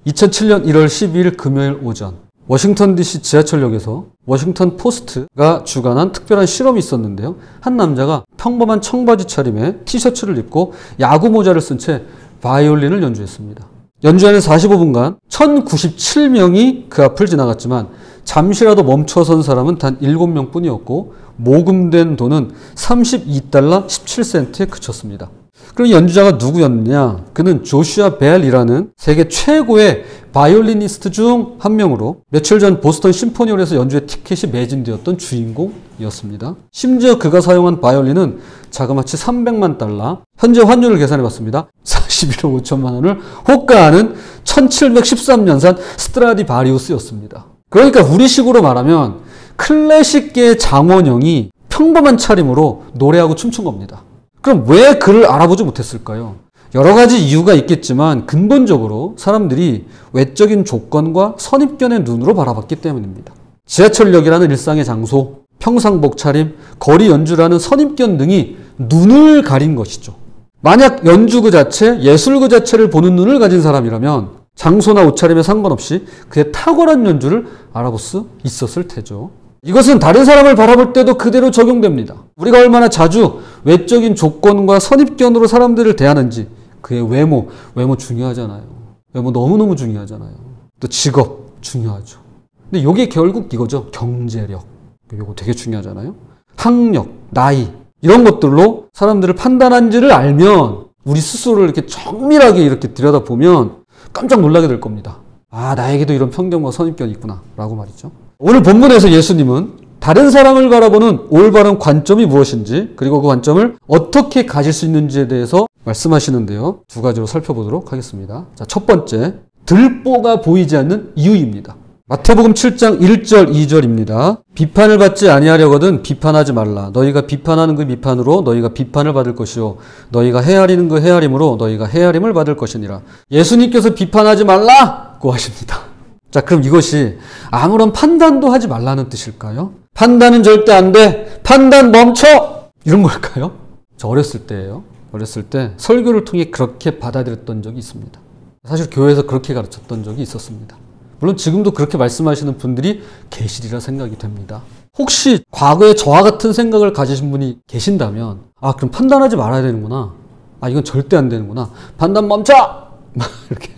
2007년 1월 12일 금요일 오전 워싱턴 DC 지하철역에서 워싱턴 포스트가 주관한 특별한 실험이 있었는데요. 한 남자가 평범한 청바지 차림에 티셔츠를 입고 야구 모자를 쓴 채 바이올린을 연주했습니다. 연주하는 45분간 1097명이 그 앞을 지나갔지만 잠시라도 멈춰선 사람은 단 7명 뿐이었고 모금된 돈은 $32 17센트에 그쳤습니다. 그럼 연주자가 누구였느냐? 그는 조슈아 벨이라는 세계 최고의 바이올리니스트 중 한 명으로 며칠 전 보스턴 심포니홀에서 연주의 티켓이 매진되었던 주인공이었습니다. 심지어 그가 사용한 바이올린은 자그마치 $300만, 현재 환율을 계산해봤습니다. 41억 5천만 원을 호가하는 1713년산 스트라디바리우스였습니다. 그러니까 우리식으로 말하면 클래식계의 장원영이 평범한 차림으로 노래하고 춤춘 겁니다. 그럼 왜 그를 알아보지 못했을까요? 여러 가지 이유가 있겠지만 근본적으로 사람들이 외적인 조건과 선입견의 눈으로 바라봤기 때문입니다. 지하철역이라는 일상의 장소, 평상복 차림, 거리 연주라는 선입견 등이 눈을 가린 것이죠. 만약 연주 그 자체, 예술 그 자체를 보는 눈을 가진 사람이라면 장소나 옷차림에 상관없이 그의 탁월한 연주를 알아볼 수 있었을 테죠. 이것은 다른 사람을 바라볼 때도 그대로 적용됩니다. 우리가 얼마나 자주 외적인 조건과 선입견으로 사람들을 대하는지, 그의 외모 중요하잖아요. 외모 너무너무 중요하잖아요. 또 직업 중요하죠. 근데 이게 결국 이거죠. 경제력. 이거 되게 중요하잖아요. 학력, 나이 이런 것들로 사람들을 판단한지를 알면 우리 스스로를 이렇게 정밀하게 이렇게 들여다보면 깜짝 놀라게 될 겁니다. 아, 나에게도 이런 편견과 선입견이 있구나 라고 말이죠. 오늘 본문에서 예수님은 다른 사람을 바라보는 올바른 관점이 무엇인지, 그리고 그 관점을 어떻게 가질 수 있는지에 대해서 말씀하시는데요. 두 가지로 살펴보도록 하겠습니다. 자, 첫 번째, 들보가 보이지 않는 이유입니다. 마태복음 7장 1절 2절입니다. 비판을 받지 아니하려거든 비판하지 말라. 너희가 비판하는 그 비판으로 너희가 비판을 받을 것이요 너희가 헤아리는 그 헤아림으로 너희가 헤아림을 받을 것이니라. 예수님께서 비판하지 말라고 하십니다. 자, 그럼 이것이 아무런 판단도 하지 말라는 뜻일까요? 판단은 절대 안 돼. 판단 멈춰! 이런 걸까요? 저 어렸을 때예요. 어렸을 때 설교를 통해 그렇게 받아들였던 적이 있습니다. 사실 교회에서 그렇게 가르쳤던 적이 있었습니다. 물론 지금도 그렇게 말씀하시는 분들이 계시리라 생각이 됩니다. 혹시 과거에 저와 같은 생각을 가지신 분이 계신다면, 아, 그럼 판단하지 말아야 되는구나. 아, 이건 절대 안 되는구나. 판단 멈춰! 이렇게.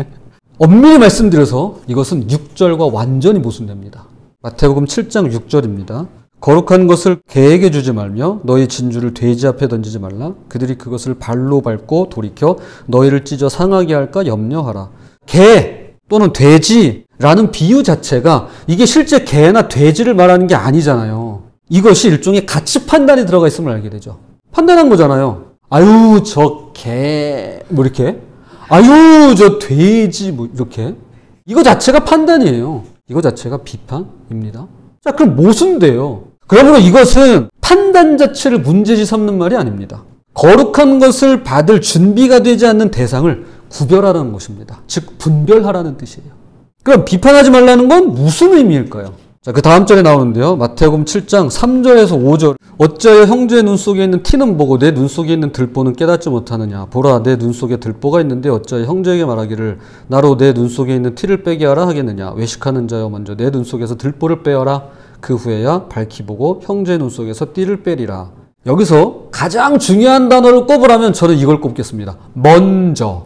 엄밀히 말씀드려서 이것은 6절과 완전히 모순됩니다. 마태복음 7장 6절입니다. 거룩한 것을 개에게 주지 말며 너희 진주를 돼지 앞에 던지지 말라. 그들이 그것을 발로 밟고 돌이켜 너희를 찢어 상하게 할까 염려하라. 개 또는 돼지라는 비유 자체가 이게 실제 개나 돼지를 말하는 게 아니잖아요. 이것이 일종의 가치 판단이 들어가 있음을 알게 되죠. 판단한 거잖아요. 아유, 저 개, 뭐 이렇게. 아유, 저 돼지, 뭐 이렇게. 이거 자체가 판단이에요. 이거 자체가 비판입니다. 자, 그럼 모순돼요. 그러므로 이것은 판단 자체를 문제지 삼는 말이 아닙니다. 거룩한 것을 받을 준비가 되지 않는 대상을 구별하라는 것입니다. 즉 분별하라는 뜻이에요. 그럼 비판하지 말라는 건 무슨 의미일까요? 자, 그 다음 절에 나오는데요. 마태복음 7장 3절에서 5절. 어찌하여 형제의 눈 속에 있는 티는 보고 내 눈 속에 있는 들보는 깨닫지 못하느냐. 보라, 내 눈 속에 들보가 있는데 어찌하여 형제에게 말하기를 나로 내 눈 속에 있는 티를 빼게 하라 하겠느냐. 외식하는 자여, 먼저 내 눈 속에서 들보를 빼어라. 그 후에야 밝히 보고 형제의 눈 속에서 띠를 빼리라. 여기서 가장 중요한 단어를 꼽으라면 저는 이걸 꼽겠습니다. 먼저.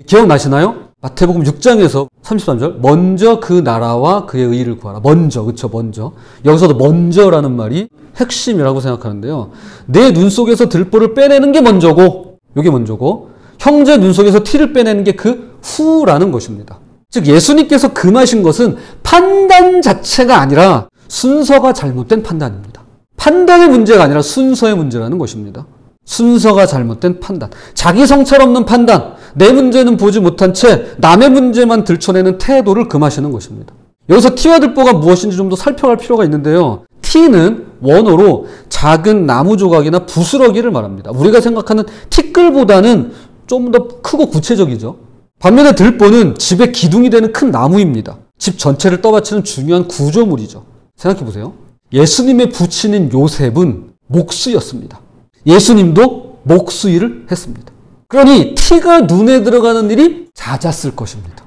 기억나시나요? 마태복음 6장에서 33절. 먼저 그 나라와 그의 의의를 구하라. 먼저, 그쵸, 먼저. 여기서도 먼저라는 말이 핵심이라고 생각하는데요. 내 눈 속에서 들보를 빼내는 게 먼저고, 이게 먼저고, 형제 눈 속에서 티를 빼내는 게 그 후라는 것입니다. 즉 예수님께서 금하신 것은 판단 자체가 아니라 순서가 잘못된 판단입니다. 판단의 문제가 아니라 순서의 문제라는 것입니다. 순서가 잘못된 판단, 자기 성찰 없는 판단, 내 문제는 보지 못한 채 남의 문제만 들춰내는 태도를 금하시는 것입니다. 여기서 티와 들보가 무엇인지 좀 더 살펴갈 필요가 있는데요. 티는 원어로 작은 나무 조각이나 부스러기를 말합니다. 우리가 생각하는 티끌보다는 좀 더 크고 구체적이죠. 반면에 들보는 집의 기둥이 되는 큰 나무입니다. 집 전체를 떠받치는 중요한 구조물이죠. 생각해보세요. 예수님의 부친인 요셉은 목수였습니다. 예수님도 목수 일을 했습니다. 그러니 티가 눈에 들어가는 일이 잦았을 것입니다.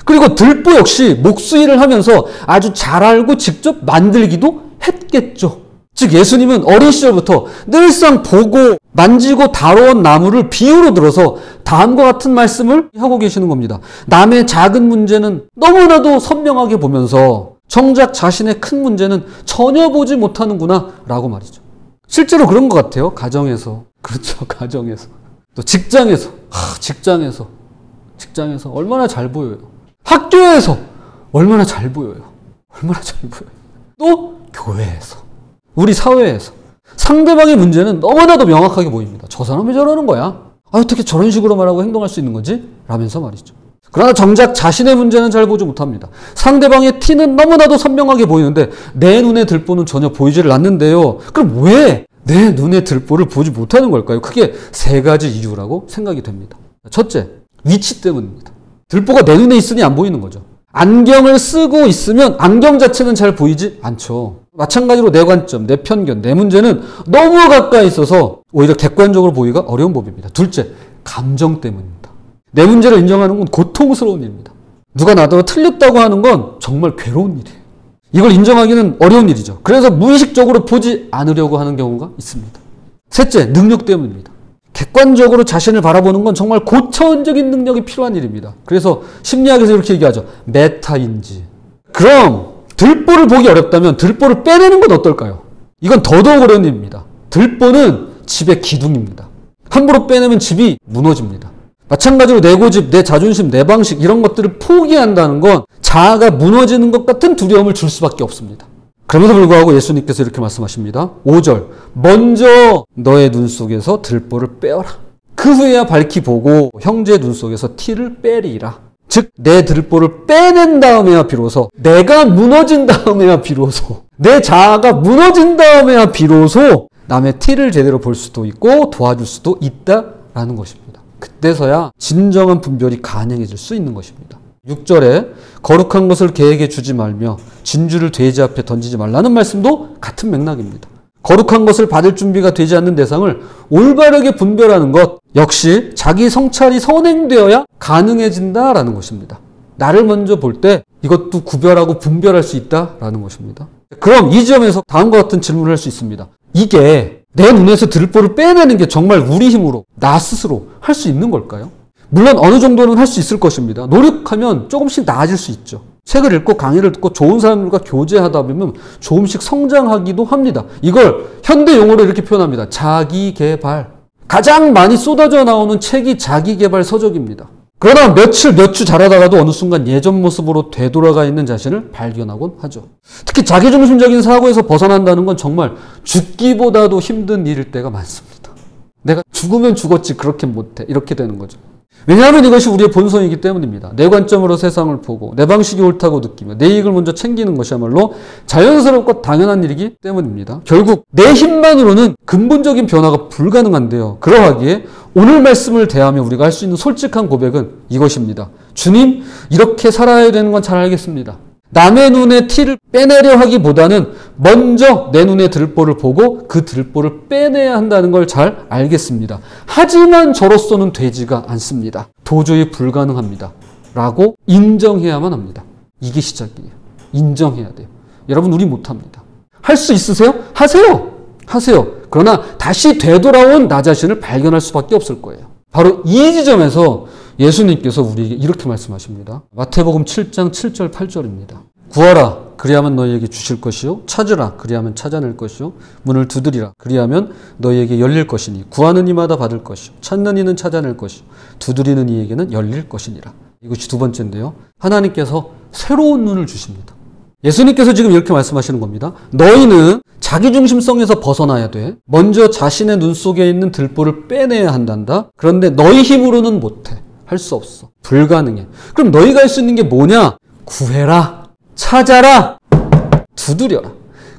그리고 들보 역시 목수일을 하면서 아주 잘 알고 직접 만들기도 했겠죠. 즉 예수님은 어린 시절부터 늘상 보고 만지고 다뤄온 나무를 비유로 들어서 다음과 같은 말씀을 하고 계시는 겁니다. 남의 작은 문제는 너무나도 선명하게 보면서 정작 자신의 큰 문제는 전혀 보지 못하는구나 라고 말이죠. 실제로 그런 것 같아요. 가정에서. 그렇죠. 가정에서. 또 직장에서. 직장에서 얼마나 잘 보여요. 학교에서 얼마나 잘 보여요. 얼마나 잘 보여요. 또 교회에서. 우리 사회에서. 상대방의 문제는 너무나도 명확하게 보입니다. 저 사람이 저러는 거야. 어떻게 저런 식으로 말하고 행동할 수 있는 거지? 라면서 말이죠. 그러나 정작 자신의 문제는 잘 보지 못합니다. 상대방의 티는 너무나도 선명하게 보이는데 내 눈에 들보는 전혀 보이지를 않는데요. 그럼 왜 내 눈에 들보를 보지 못하는 걸까요? 크게 세 가지 이유라고 생각이 됩니다. 첫째, 위치 때문입니다. 들보가 내 눈에 있으니 안 보이는 거죠. 안경을 쓰고 있으면 안경 자체는 잘 보이지 않죠. 마찬가지로 내 관점, 내 편견, 내 문제는 너무 가까이 있어서 오히려 객관적으로 보기가 어려운 법입니다. 둘째, 감정 때문입니다. 내 문제를 인정하는 건 고통스러운 일입니다. 누가 나더러 틀렸다고 하는 건 정말 괴로운 일이에요. 이걸 인정하기는 어려운 일이죠. 그래서 무의식적으로 보지 않으려고 하는 경우가 있습니다. 셋째, 능력 때문입니다. 객관적으로 자신을 바라보는 건 정말 고차원적인 능력이 필요한 일입니다. 그래서 심리학에서 이렇게 얘기하죠. 메타인지. 그럼 들보를 보기 어렵다면 들보를 빼내는 건 어떨까요? 이건 더더욱 어려운 일입니다. 들보는 집의 기둥입니다. 함부로 빼내면 집이 무너집니다. 마찬가지로 내 고집, 내 자존심, 내 방식 이런 것들을 포기한다는 건 자아가 무너지는 것 같은 두려움을 줄 수밖에 없습니다. 그럼에도 불구하고 예수님께서 이렇게 말씀하십니다. 5절 먼저 너의 눈 속에서 들보를 빼어라. 그 후에야 밝히 보고 형제의 눈 속에서 티를 빼리라. 즉 내 들보를 빼낸 다음에야 비로소 내가 무너진 다음에야 비로소 내 자아가 무너진 다음에야 비로소 남의 티를 제대로 볼 수도 있고 도와줄 수도 있다라는 것입니다. 그때서야 진정한 분별이 가능해질 수 있는 것입니다. 6절에 거룩한 것을 개에게 주지 말며 진주를 돼지 앞에 던지지 말라는 말씀도 같은 맥락입니다. 거룩한 것을 받을 준비가 되지 않는 대상을 올바르게 분별하는 것 역시 자기 성찰이 선행되어야 가능해진다라는 것입니다. 나를 먼저 볼 때 이것도 구별하고 분별할 수 있다라는 것입니다. 그럼 이 지점에서 다음과 같은 질문을 할 수 있습니다. 이게 내 눈에서 들보를 빼내는 게 정말 우리 힘으로 나 스스로 할 수 있는 걸까요? 물론 어느 정도는 할 수 있을 것입니다. 노력하면 조금씩 나아질 수 있죠. 책을 읽고 강의를 듣고 좋은 사람들과 교제하다 보면 조금씩 성장하기도 합니다. 이걸 현대 용어로 이렇게 표현합니다. 자기개발. 가장 많이 쏟아져 나오는 책이 자기개발 서적입니다. 그러다 몇 주 자라다가도 어느 순간 예전 모습으로 되돌아가 있는 자신을 발견하곤 하죠. 특히 자기중심적인 사고에서 벗어난다는 건 정말 죽기보다도 힘든 일일 때가 많습니다. 내가 죽으면 죽었지 그렇게 못해 이렇게 되는 거죠. 왜냐하면 이것이 우리의 본성이기 때문입니다. 내 관점으로 세상을 보고 내 방식이 옳다고 느끼며 내 이익을 먼저 챙기는 것이야말로 자연스럽고 당연한 일이기 때문입니다. 결국 내 힘만으로는 근본적인 변화가 불가능한데요. 그러하기에 오늘 말씀을 대하며 우리가 할 수 있는 솔직한 고백은 이것입니다. 주님, 이렇게 살아야 되는 건 잘 알겠습니다. 남의 눈에 티를 빼내려 하기보다는 먼저 내 눈에 들보를 보고 그 들보를 빼내야 한다는 걸 잘 알겠습니다. 하지만 저로서는 되지가 않습니다. 도저히 불가능합니다. 라고 인정해야만 합니다. 이게 시작이에요. 인정해야 돼요. 여러분 우리 못합니다. 할 수 있으세요? 하세요. 하세요. 그러나 다시 되돌아온 나 자신을 발견할 수밖에 없을 거예요. 바로 이 지점에서 예수님께서 우리에게 이렇게 말씀하십니다. 마태복음 7장 7절 8절입니다. 구하라 그리하면 너희에게 주실 것이요 찾으라 그리하면 찾아낼 것이요 문을 두드리라 그리하면 너희에게 열릴 것이니 구하는 이마다 받을 것이요 찾는 이는 찾아낼 것이요 두드리는 이에게는 열릴 것이니라. 이것이 두 번째인데요. 하나님께서 새로운 눈을 주십니다. 예수님께서 지금 이렇게 말씀하시는 겁니다. 너희는 자기중심성에서 벗어나야 돼. 먼저 자신의 눈 속에 있는 들보를 빼내야 한단다. 그런데 너희 힘으로는 못해. 할 수 없어. 불가능해. 그럼 너희가 할 수 있는 게 뭐냐? 구해라. 찾아라. 두드려라.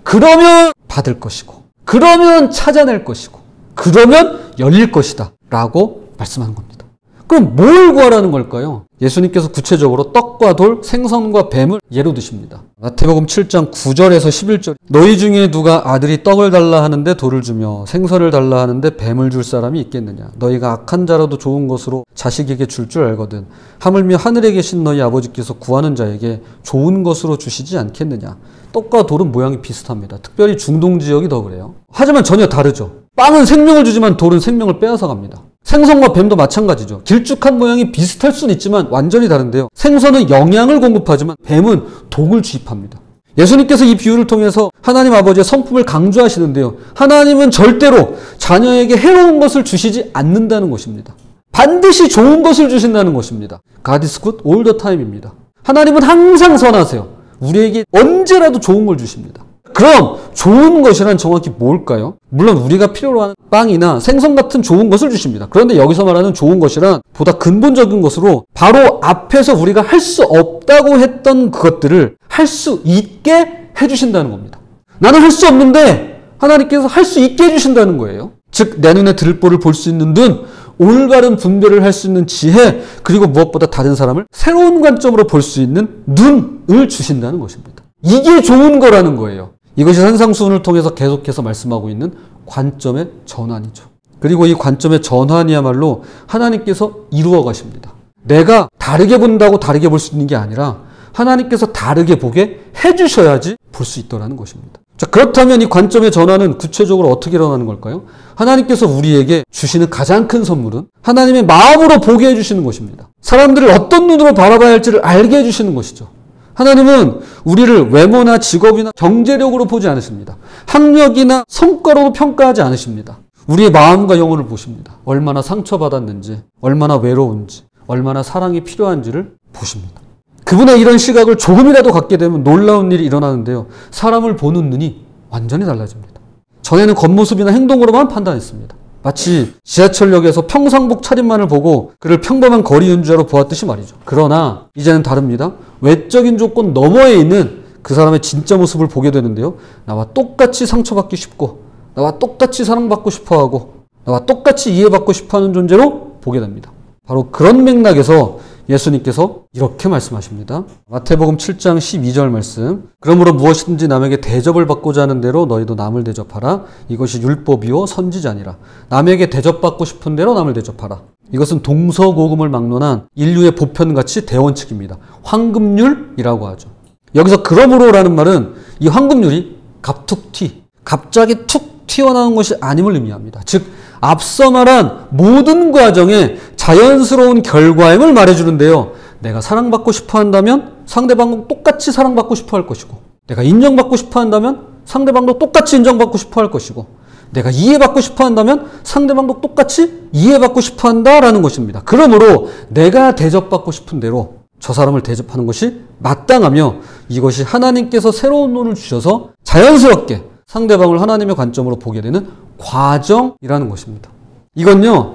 그러면 받을 것이고 그러면 찾아낼 것이고 그러면 열릴 것이다. 라고 말씀하는 겁니다. 그럼 뭘 구하라는 걸까요? 예수님께서 구체적으로 떡과 돌, 생선과 뱀을 예로 드십니다. 마태복음 7장 9절에서 11절. 너희 중에 누가 아들이 떡을 달라 하는데 돌을 주며 생선을 달라 하는데 뱀을 줄 사람이 있겠느냐? 너희가 악한 자라도 좋은 것으로 자식에게 줄 줄 알거든. 하물며 하늘에 계신 너희 아버지께서 구하는 자에게 좋은 것으로 주시지 않겠느냐? 떡과 돌은 모양이 비슷합니다. 특별히 중동 지역이 더 그래요. 하지만 전혀 다르죠. 빵은 생명을 주지만 돌은 생명을 빼앗아 갑니다. 생선과 뱀도 마찬가지죠. 길쭉한 모양이 비슷할 수는 있지만 완전히 다른데요. 생선은 영양을 공급하지만 뱀은 독을 주입합니다. 예수님께서 이 비유를 통해서 하나님 아버지의 성품을 강조하시는데요. 하나님은 절대로 자녀에게 해로운 것을 주시지 않는다는 것입니다. 반드시 좋은 것을 주신다는 것입니다. God is good all the time입니다. 하나님은 항상 선하세요. 우리에게 언제라도 좋은 걸 주십니다. 그럼 좋은 것이란 정확히 뭘까요? 물론 우리가 필요로 하는 빵이나 생선 같은 좋은 것을 주십니다. 그런데 여기서 말하는 좋은 것이란 보다 근본적인 것으로 바로 앞에서 우리가 할 수 없다고 했던 그것들을 할 수 있게 해주신다는 겁니다. 나는 할 수 없는데 하나님께서 할 수 있게 해주신다는 거예요. 즉 내 눈에 들보를 볼 수 있는 눈, 올바른 분별을 할 수 있는 지혜, 그리고 무엇보다 다른 사람을 새로운 관점으로 볼 수 있는 눈을 주신다는 것입니다. 이게 좋은 거라는 거예요. 이것이 산상수훈을 통해서 계속해서 말씀하고 있는 관점의 전환이죠. 그리고 이 관점의 전환이야말로 하나님께서 이루어 가십니다. 내가 다르게 본다고 다르게 볼 수 있는 게 아니라 하나님께서 다르게 보게 해주셔야지 볼 수 있더라는 것입니다. 자, 그렇다면 이 관점의 전환은 구체적으로 어떻게 일어나는 걸까요? 하나님께서 우리에게 주시는 가장 큰 선물은 하나님의 마음으로 보게 해주시는 것입니다. 사람들을 어떤 눈으로 바라봐야 할지를 알게 해주시는 것이죠. 하나님은 우리를 외모나 직업이나 경제력으로 보지 않으십니다. 학력이나 성과로 평가하지 않으십니다. 우리의 마음과 영혼을 보십니다. 얼마나 상처받았는지, 얼마나 외로운지, 얼마나 사랑이 필요한지를 보십니다. 그분의 이런 시각을 조금이라도 갖게 되면 놀라운 일이 일어나는데요. 사람을 보는 눈이 완전히 달라집니다. 전에는 겉모습이나 행동으로만 판단했습니다. 마치 지하철역에서 평상복 차림만을 보고 그를 평범한 거리 연주자로 보았듯이 말이죠. 그러나 이제는 다릅니다. 외적인 조건 너머에 있는 그 사람의 진짜 모습을 보게 되는데요. 나와 똑같이 상처받기 쉽고 나와 똑같이 사랑받고 싶어하고 나와 똑같이 이해받고 싶어하는 존재로 보게 됩니다. 바로 그런 맥락에서 예수님께서 이렇게 말씀하십니다. 마태복음 7장 12절 말씀. 그러므로 무엇이든지 남에게 대접을 받고자 하는 대로 너희도 남을 대접하라. 이것이 율법이요 선지자니라. 남에게 대접받고 싶은 대로 남을 대접하라. 이것은 동서고금을 막론한 인류의 보편가치 대원칙입니다. 황금률이라고 하죠. 여기서 그러므로라는 말은 이 황금률이 갑툭튀, 갑자기 툭 튀어나온 것이 아님을 의미합니다. 즉 앞서 말한 모든 과정에 자연스러운 결과임을 말해주는데요. 내가 사랑받고 싶어 한다면 상대방도 똑같이 사랑받고 싶어 할 것이고, 내가 인정받고 싶어 한다면 상대방도 똑같이 인정받고 싶어 할 것이고, 내가 이해받고 싶어 한다면 상대방도 똑같이 이해받고 싶어 한다라는 것입니다. 그러므로 내가 대접받고 싶은 대로 저 사람을 대접하는 것이 마땅하며 이것이 하나님께서 새로운 눈을 주셔서 자연스럽게 상대방을 하나님의 관점으로 보게 되는 과정이라는 것입니다. 이건요,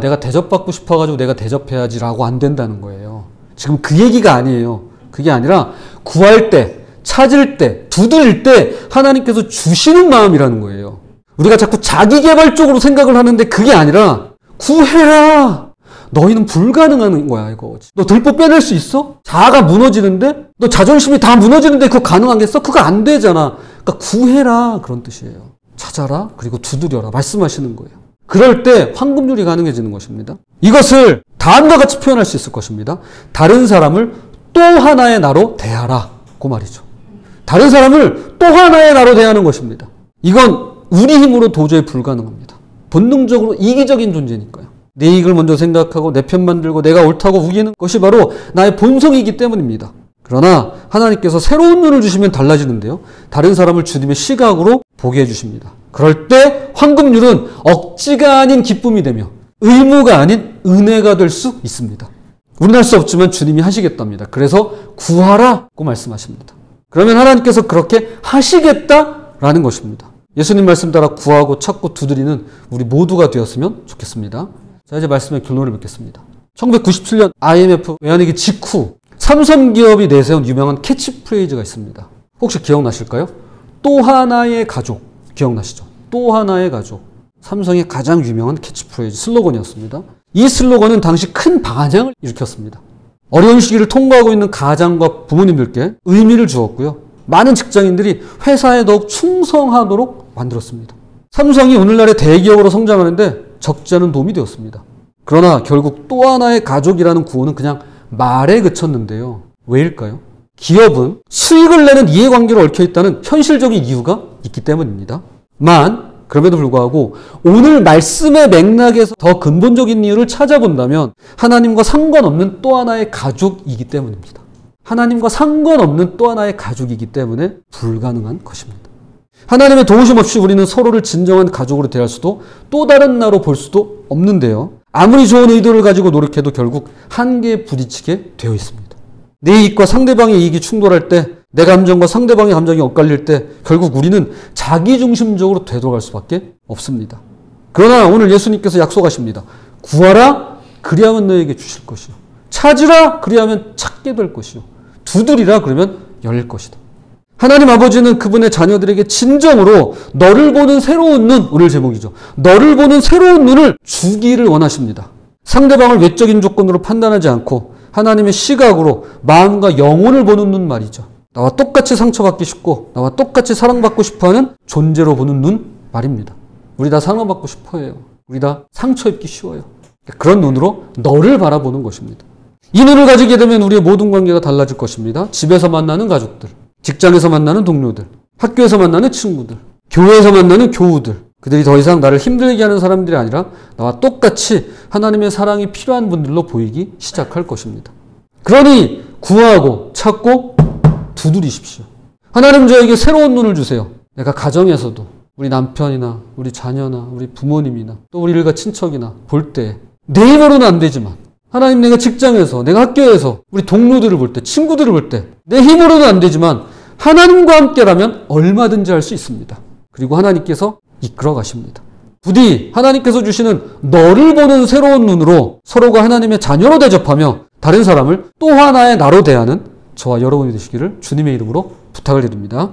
내가 대접받고 싶어가지고 내가 대접해야지라고 안 된다는 거예요. 지금 그 얘기가 아니에요. 그게 아니라 구할 때, 찾을 때, 두드릴 때 하나님께서 주시는 마음이라는 거예요. 우리가 자꾸 자기개발적으로 생각을 하는데 그게 아니라 구해라. 너희는 불가능한 거야 이거. 너 들보 빼낼 수 있어? 자아가 무너지는데? 너 자존심이 다 무너지는데 그거 가능하겠어? 그거 안 되잖아. 그러니까 구해라 그런 뜻이에요. 찾아라 그리고 두드려라 말씀하시는 거예요. 그럴 때 황금률이 가능해지는 것입니다. 이것을 다음과 같이 표현할 수 있을 것입니다. 다른 사람을 또 하나의 나로 대하라 그 말이죠. 다른 사람을 또 하나의 나로 대하는 것입니다. 이건 우리 힘으로 도저히 불가능합니다. 본능적으로 이기적인 존재니까요. 내 이익을 먼저 생각하고 내 편만 들고 내가 옳다고 우기는 것이 바로 나의 본성이기 때문입니다. 그러나 하나님께서 새로운 눈을 주시면 달라지는데요. 다른 사람을 주님의 시각으로 보게 해주십니다. 그럴 때 황금률은 억지가 아닌 기쁨이 되며 의무가 아닌 은혜가 될 수 있습니다. 우리는 할 수 없지만 주님이 하시겠답니다. 그래서 구하라고 말씀하십니다. 그러면 하나님께서 그렇게 하시겠다라는 것입니다. 예수님 말씀 따라 구하고 찾고 두드리는 우리 모두가 되었으면 좋겠습니다. 자, 이제 말씀의 결론을 맺겠습니다. 1997년 IMF 외환위기 직후 삼성기업이 내세운 유명한 캐치프레이즈가 있습니다. 혹시 기억나실까요? 또 하나의 가족. 기억나시죠? 또 하나의 가족. 삼성의 가장 유명한 캐치프레이즈 슬로건이었습니다. 이 슬로건은 당시 큰 반향을 일으켰습니다. 어려운 시기를 통과하고 있는 가장과 부모님들께 의미를 주었고요. 많은 직장인들이 회사에 더욱 충성하도록 만들었습니다. 삼성이 오늘날의 대기업으로 성장하는데 적지 않은 도움이 되었습니다. 그러나 결국 또 하나의 가족이라는 구호는 그냥 말에 그쳤는데요. 왜일까요? 기업은 수익을 내는 이해관계로 얽혀있다는 현실적인 이유가 있기 때문입니다. 그럼에도 불구하고 오늘 말씀의 맥락에서 더 근본적인 이유를 찾아본다면 하나님과 상관없는 또 하나의 가족이기 때문입니다. 하나님과 상관없는 또 하나의 가족이기 때문에 불가능한 것입니다. 하나님의 도우심 없이 우리는 서로를 진정한 가족으로 대할 수도 또 다른 나로 볼 수도 없는데요. 아무리 좋은 의도를 가지고 노력해도 결국 한계에 부딪히게 되어 있습니다. 내 이익과 상대방의 이익이 충돌할 때, 내 감정과 상대방의 감정이 엇갈릴 때 결국 우리는 자기중심적으로 되돌아갈 수밖에 없습니다. 그러나 오늘 예수님께서 약속하십니다. 구하라 그리하면 너에게 주실 것이요. 찾으라 그리하면 찾게 될 것이요. 두드리라 그러면 열릴 것이다. 하나님 아버지는 그분의 자녀들에게 진정으로 너를 보는 새로운 눈, 오늘 제목이죠. 너를 보는 새로운 눈을 주기를 원하십니다. 상대방을 외적인 조건으로 판단하지 않고 하나님의 시각으로 마음과 영혼을 보는 눈 말이죠. 나와 똑같이 상처받기 쉽고 나와 똑같이 사랑받고 싶어하는 존재로 보는 눈 말입니다. 우리 다 사랑받고 싶어해요. 우리 다 상처 입기 쉬워요. 그런 눈으로 너를 바라보는 것입니다. 이 눈을 가지게 되면 우리의 모든 관계가 달라질 것입니다. 집에서 만나는 가족들, 직장에서 만나는 동료들, 학교에서 만나는 친구들, 교회에서 만나는 교우들, 그들이 더 이상 나를 힘들게 하는 사람들이 아니라 나와 똑같이 하나님의 사랑이 필요한 분들로 보이기 시작할 것입니다. 그러니 구하고 찾고 두드리십시오. 하나님 저에게 새로운 눈을 주세요. 내가 가정에서도 우리 남편이나 우리 자녀나 우리 부모님이나 또 우리 일가 친척이나 볼 때 내 힘으로는 안 되지만 하나님 내가 직장에서 내가 학교에서 우리 동료들을 볼 때 친구들을 볼 때 내 힘으로는 안 되지만 하나님과 함께라면 얼마든지 할 수 있습니다. 그리고 하나님께서 이끌어 가십니다. 부디 하나님께서 주시는 너를 보는 새로운 눈으로 서로가 하나님의 자녀로 대접하며 다른 사람을 또 하나의 나로 대하는 저와 여러분이 되시기를 주님의 이름으로 부탁을 드립니다.